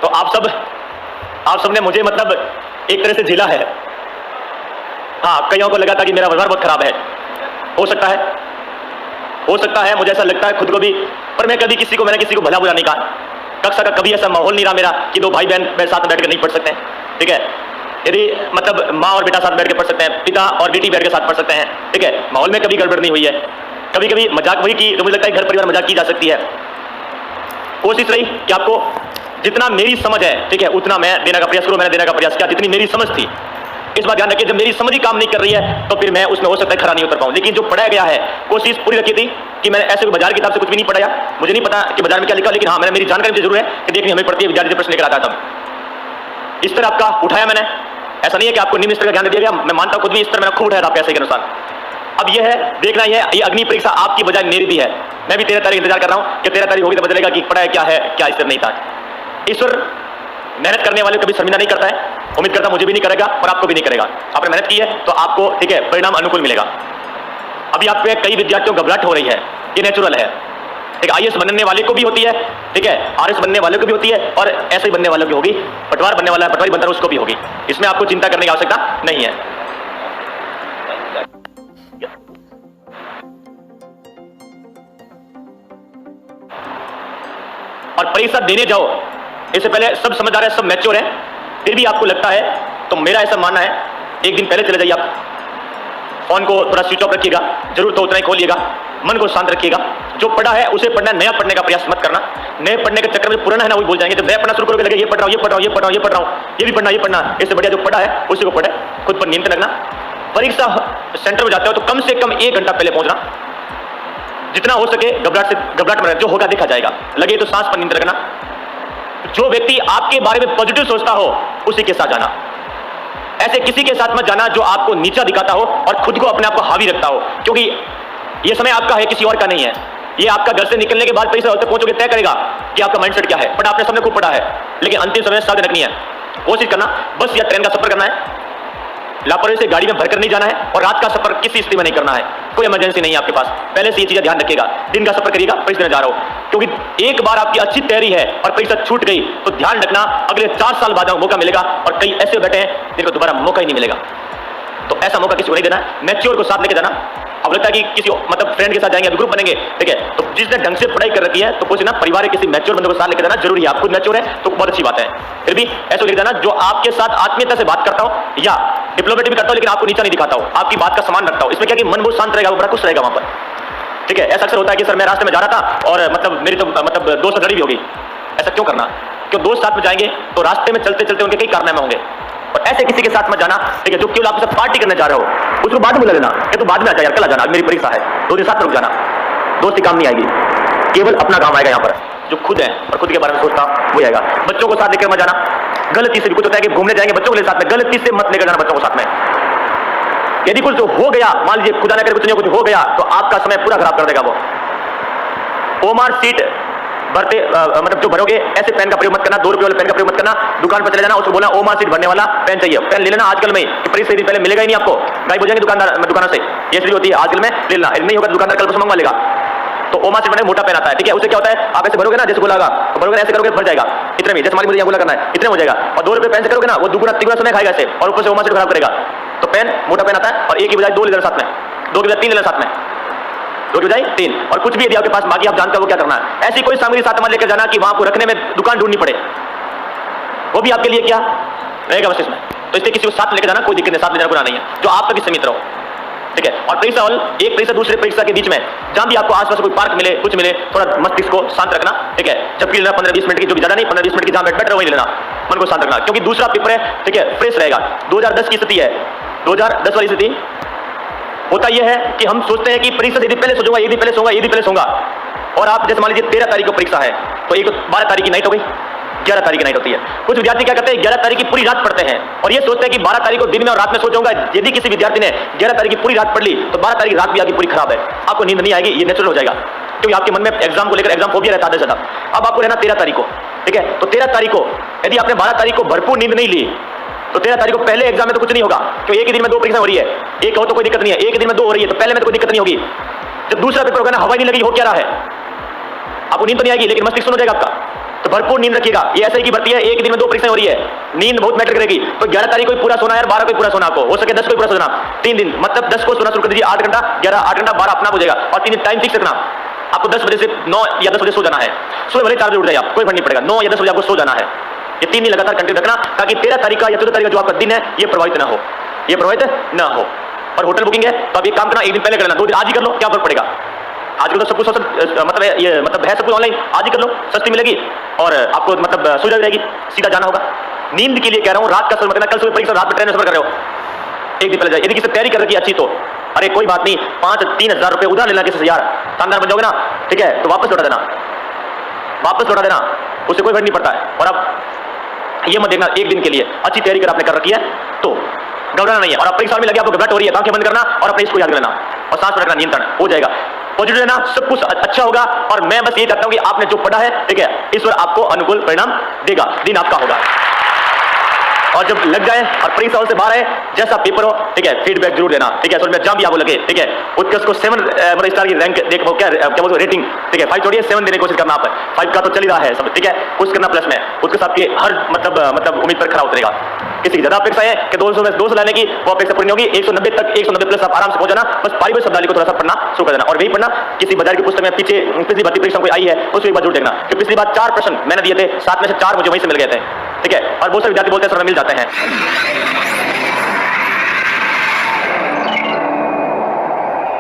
तो आप सब ने मुझे मतलब एक तरह से झेला है। हाँ, कईयों को लगा था कि मेरा व्यवहार बहुत खराब है। हो सकता है, मुझे ऐसा लगता है खुद को भी, पर मैंने किसी को भला बुरा नहीं कहा। कक्षा का कभी ऐसा माहौल नहीं रहा मेरा कि दो भाई बहन साथ बैठ कर नहीं पढ़ सकते हैं, ठीक है। यदि मतलब माँ और बेटा साथ बैठ के पढ़ सकते हैं, पिता और बेटी बैठ के साथ पढ़ सकते हैं, ठीक है। माहौल में कभी गड़बड़ नहीं हुई है। कभी कभी मजाक हुई कि तो मुझे लगता है घर परिवार मजाक की जा सकती है। कोशिश रही कि आपको जितना मेरी समझ है, ठीक है, उतना मैं देने का प्रयास करूं। मैंने देने का प्रयास किया जितनी मेरी समझ थी। इस बात ध्यान रखिए, जब मेरी समझ ही काम नहीं कर रही है तो फिर मैं उसमें हो सकता है खरा नहीं उतर पाऊं। लेकिन जो पढ़ाया गया है, कोशिश पूरी रखी थी कि मैंने ऐसे बाजार की किताब से कुछ भी नहीं पढ़ाया। मुझे नहीं पता कि बाजार में क्या लिखा, लेकिन हाँ, मैंने मेरी जानकारी मुझे जरूर है कि देखनी हमें पड़ती है, विद्यार्थी प्रश्न लेकर आता था। इस तरह आपका उठाया मैंने। ऐसा नहीं है कि आपको निम्न स्तर का ज्ञान दिया गया, मैं मानता खुद भी इस तरह मैंने खूब उठाया था पैसे के अनुसार। अब यह है देखना, ये अग्नि परीक्षा आपकी बजाय मेरी भी है। मैं भी 13 तारीख इंतजार कर रहा हूं कि 13 तारीख होगी तो पता चलेगा कि पढ़ाया क्या है, क्या ईश्वर नहीं था। ईश्वर मेहनत करने वाले कभी शर्मिंदा नहीं करता है। उम्मीद करता मुझे भी नहीं करेगा और आपको भी नहीं करेगा। आपने मेहनत की है तो आपको, ठीक है, परिणाम अनुकूल मिलेगा। अभी आप पे कई विद्यार्थियों को घबराहट हो रही है, ये नेचुरल है। ठीक है, आईएएस बनने वाले को भी होती है, ठीक है, आरएस बनने वाले को भी होती है, और ऐसे ही बनने वालों की होगी। पटवार बनने वाला पटवारी बनता है उसको भी होगी। इसमें आपको चिंता करने की आवश्यकता नहीं है। और परीक्षा देने जाओ इससे पहले सब समझदार है, सब मैच्योर है, फिर भी आपको लगता है तो मेरा ऐसा मानना है एक दिन पहले चले जाइए आप। फोन को थोड़ा स्विच ऑफ रखिएगा, जरूर तो उतना ही खोलिएगा। मन को शांत रखिएगा। जो पढ़ा है उसे पढ़ना, नया पढ़ने का प्रयास मत करना। नए पढ़ने के चक्कर में पुराना है ना वही भूल जाएंगे। जब नया पढ़ना शुरू करोगे लगे ये पढ़ रहा हूं, ये पढ़ रहा हूं, ये पढ़ रहा हूं, ये पढ़ रहा हूं, ये भी पढ़ना, ये पढ़ना। इससे बढ़िया जो पढ़ा है उसी को पढ़े, खुद पर नियंत्रण रखना। परीक्षा सेंटर में जाते हो तो कम से कम 1 घंटा पहले पहुंचना। जितना हो सके घबराहट में, जो होगा देखा जाएगा। लगे तो सांस पर नियंत्रण रखना। जो व्यक्ति आपके बारे में पॉजिटिव सोचता हो उसी के साथ जाना। ऐसे किसी के साथ मत जाना जो आपको नीचा दिखाता हो और खुद को अपने आप को हावी रखता हो, क्योंकि यह समय आपका है, किसी और का नहीं है। ये आपका घर से निकलने के बाद परीक्षा तक पहुंचोगे तय करेगा कि आपका माइंडसेट क्या है। बट आपने सबने खूब पढ़ा है, लेकिन अंतिम समय साथ रखनी है। कोशिश करना बस या ट्रेन का सफर करना है, लापरवाही से गाड़ी में भरकर नहीं जाना है, और रात का सफर किसी स्थिति में नहीं करना है। कोई इमरजेंसी नहीं है आपके पास, पहले से ये चीजें ध्यान रखिएगा। दिन का सफर करिएगा, परीक्षा देने जा रहा हो, क्योंकि एक बार आपकी अच्छी तैयारी है और परीक्षा छूट गई तो ध्यान रखना अगले 4 साल बाद मौका मिलेगा, और कई ऐसे बैठे हैं जिनको दोबारा मौका ही नहीं मिलेगा। तो ऐसा मौका किसी को नहीं देना। मैच्योर को साथ लेके जाना। अब लगता है कि किसी मतलब फ्रेंड के साथ जाएंगे, ग्रुप बनेंगे, ठीक है, तो जिसने ढंग से पढ़ाई कर रखी है तो कुछ ना परिवार के किसी मैच्योर बंदे को साथ लेके जाना जरूरी है। आप खुद मैच्योर है तो बहुत अच्छी बात है, फिर भी ऐसा लेके जाना जो आपके साथ आत्मीयता से बात करता हो, या डिप्लोमेटिक भी करता हो लेकिन आपको नीचा नहीं दिखाता हो, आपकी बात का सम्मान रखता हो। इसमें क्या कि मन बहुत शांत रहेगा, वो बड़ा खुश रहेगा वहां पर, ठीक है। ऐसा अक्सर होता है कि सर मैं रास्ते में जा रहा था और मतलब मेरी तो मतलब दोस्त लड़ी भी होगी। ऐसा क्यों करना? क्यों दोस्त साथ में जाएंगे तो रास्ते में चलते चलते उनके कई कारनामे होंगे, और ऐसे किसी के साथ मत जाना, ठीक है, जो केवल आपके साथ पार्टी करने जा रहे हो। उसको बाद में बुला लेना कि तू बाद में आ जा यार, कल आ जाना, मेरी परीक्षा है, 2 दिन साथ में रुक जाना। दोस्ती काम नहीं आएगी, केवल अपना काम आएगा। यहाँ पर जो खुद है और खुद के बारे में सोचता वो आएगा। बच्चों को साथ लेकर मत जाना। गलती से भी कुछ होता है कि घूमने जाएंगे बच्चों के साथ में, गलती से मत लेकर जाना बच्चों को साथ में। यदि कुछ हो गया, मान लीजिए खुदा न करे कुछ नहीं, कुछ हो गया तो आपका समय पूरा खराब कर देगा वो। ओमार सीट भरते मतलब जो भरोगे ऐसे पेन का प्रयोग मत करना, 2 रुपए वाले पेन का प्रयोग मत करना। दुकान पर चले जाना, उसको बोला ओमार सीट भरने वाला पेन चाहिए। पेन ले लेना आजकल में कि परीक्षा से पहले मिलेगा ही नहीं आपको, गायब हो जाएंगे दुकानों से। ये चीज होती है आजकल में, ले लेना। नहीं होगा दुकानदार कल मंगवा लेगा। तो ओमार सीट मोटा पेन आता है, ठीक है। उसे क्या होता है, आप ऐसे भरोगे ना, जैसे बोला तो भरोगे ऐसे करोगे भर जाएगा इतने में, जैसे मुझे बोला करना है इतने हो जाएगा। और 2 रुपए पेन से करोगे ना, वो दुगुना तिगुना समय खाएगा ऐसे, और ऊपर से ओमार सीट खराब करेगा। तो पेन मोटा पेन आता है, और एक की बजाय 2 ले लेना साथ में, 2 की बजाय 3 ले लेना साथ में, 2 की बजाय 3। और कुछ भी यदि आपके पास बाकी आप जानते हो वो क्या करना है। ऐसी कोई सामग्री साथ में लेकर जाना कि वहां आपको रखने में दुकान ढूंढनी पड़े, वो भी आपके लिए क्या रहेगा बस इसमें। तो इसलिए किसी को साथ लेकर जाना कोई दिक्कत नहीं, साथ ले जाना बुरा नहीं है, जो आप तक सीमित रहो, ठीक है। और परीक्षा हॉल एक परीक्षा दूसरे परीक्षा के बीच में जहां भी आपको आसपास कोई पार्क मिले, कुछ मिले, थोड़ा मस्तिष्क को शांत रखना, ठीक है। जबकि लेना 15-20 मिनट की, जो भी ज्यादा नहीं, 15-20 मिनट की जहां बैठ रहे वही लेना, मन को शांत रखना, क्योंकि दूसरा पेपर है, ठीक है, फ्रेश रहेगा। 2010 की स्थिति है, 2010 वाली स्थिति होता यह है कि हम सोचते हैं कि परीक्षा से पहले सोचूंगा, ये भी पहले सोऊंगा, ये भी पहले सोऊंगा। और आप जैसे मान लीजिए 13 तारीख को परीक्षा है, तो एक 12 तारीख की नाइट हो गई, 11 तारीख की नाइट होती है। कुछ विद्यार्थी क्या करते हैं, 11 तारीख की पूरी रात पढ़ते हैं और ये सोचते हैं कि 12 तारीख को दिन में और रात में सो जाऊंगा। यदि किसी विद्यार्थी ने 11 तारीख की पूरी रात पढ़ ली तो 12 तारीख की रात भी आपकी पूरी खराब है, आपको नींद नहीं आएगी, ये नेचुरल हो जाएगा, क्योंकि आपके मन में एग्जाम को लेकर एग्जाम फोबिया रहता है ज्यादा। अब आपको रहना 13 तारीख को, ठीक है। तो 13 तारीख को यदि आपने 12 तारीख को भरपूर नींद नहीं ली तो 13 तारीख को पहले एग्जाम में तो कुछ नहीं होगा, क्योंकि एक ही दिन में 2 परीक्षा हो रही है। एक हो तो कोई दिक्कत नहीं है, एक ही दिन में 2 हो रही है तो पहले में तो कोई दिक्कत नहीं होगी। जब दूसरा पेपर होगा ना, हवा नहीं लगी, हो क्या रहा है, आपको नींद तो नहीं आएगी लेकिन मस्तिष्क सुन हो जाएगा आपका। तो भरपूर नींद रखिएगा। ये ऐसे ही की भर्ती है, एक दिन में 2 परीक्षाएं हो रही है, नींद बहुत मैटर करेगी। तो 11 तारीख को पूरा सोना है, 12 को पूरा सोना, आपको हो सके 10 को पूरा सोना, 3 दिन, मतलब 10 को सोना शुरू कर दीजिए, 8 घंटा, 11, 8 घंटा, 12 अपना हो जाएगा। और 3 दिन टाइम फिक्स रखना, आपको 10 बजे से 9 या 10 बजे सो जाना है। सुबह भले 4 बजे उठ जाइए आप, कोई फर्क नहीं पड़ेगा, 9 या 10 बजे आपको सो जाना है। ये 3 दिन लगातार कंटिन्यू रखना, ताकि 13 तारीख का या 14 तारीख का जो आपका दिन है ये प्रभावित ना हो, ये प्रभावित ना हो। और होटल बुकिंग है तो आप एक काम करना, एक दिन पहले कर लेना, 2 दिन आज ही कर लो, क्या फर्क पड़ेगा। आजकल तो सब कुछ मतलब है सब कुछ ऑनलाइन, आज ही कर लो, सस्ती मिलेगी और आपको मतलब सुविधा रहेगी, सीधा जाना होगा। नींद के लिए कह रहा हूँ, रात का सफर मत करना, कल सुबह परीक्षा रात में ट्रेन में सफर कर रहे हो, एक दिन पहले जाए। यदि किसी तैयारी कर रखी है अच्छी तो अरे कोई बात नहीं, 5-3 हज़ार रुपए उधार लेना किसी से यार, शानदार बन जाओगे ना, ठीक है, तो वापस लौटा देना, वापस लौटा देना, उससे कोई फर्क नहीं पड़ता है। और अब ये मत देखना, एक दिन के लिए अच्छी तैयारी कर आपने कर रखी है तो घबराना नहीं है। और अब परीक्षा में लगे आपको घबराहट हो रही है, आंखें बंद करना और अपने इसको याद करना और सांस में रखना, नियंत्रण हो जाएगा, पॉजिटिव रहना, सब कुछ अच्छा होगा। और मैं बस ये चाहता हूं कि आपने जो पढ़ा है, ठीक है, ईश्वर आपको अनुकूल परिणाम देगा, दिन आपका होगा। और जब लग जाए और परीक्षा हॉल से बाहर है, जैसा पेपर हो, ठीक है, फीडबैक जरूर देना, ठीक है। में जब भी आपको लगे, ठीक है, उत्कर्ष को 7 मतलब स्टार की रैंक देखो, क्या बोलते रेटिंग, ठीक है, 5 छोड़िए 7 देने की कोशिश करना, आप 5 का तो चल ही रहा है सब, ठीक है, कुछ करना प्लस में, उत्कर्ष आपके हर मतलब उम्मीद पर खरा उतरेगा। किसी की ज्यादा अपेक्षा है कि 200 में 200 लाने की, वो अपेक्षा पूरी होगी, 190 तक, 190 प्लस आप आराम से पहुंच जाना। बस पारिवारिक शब्दावली को थोड़ा सा पढ़ना शुरू कर देना, और वही पढ़ना किसी बाजार की पुस्तक में पीछे पिछली भर्ती परीक्षा कोई आई है उसको एक बार जरूर देखना, कि पिछली बार 4 प्रश्न मैंने दिए थे, 7 में से 4 मुझे वहीं से मिल गए थे, ठीक है। और बहुत सारे विद्यार्थी बोलते हैं सर मिल जाते हैं,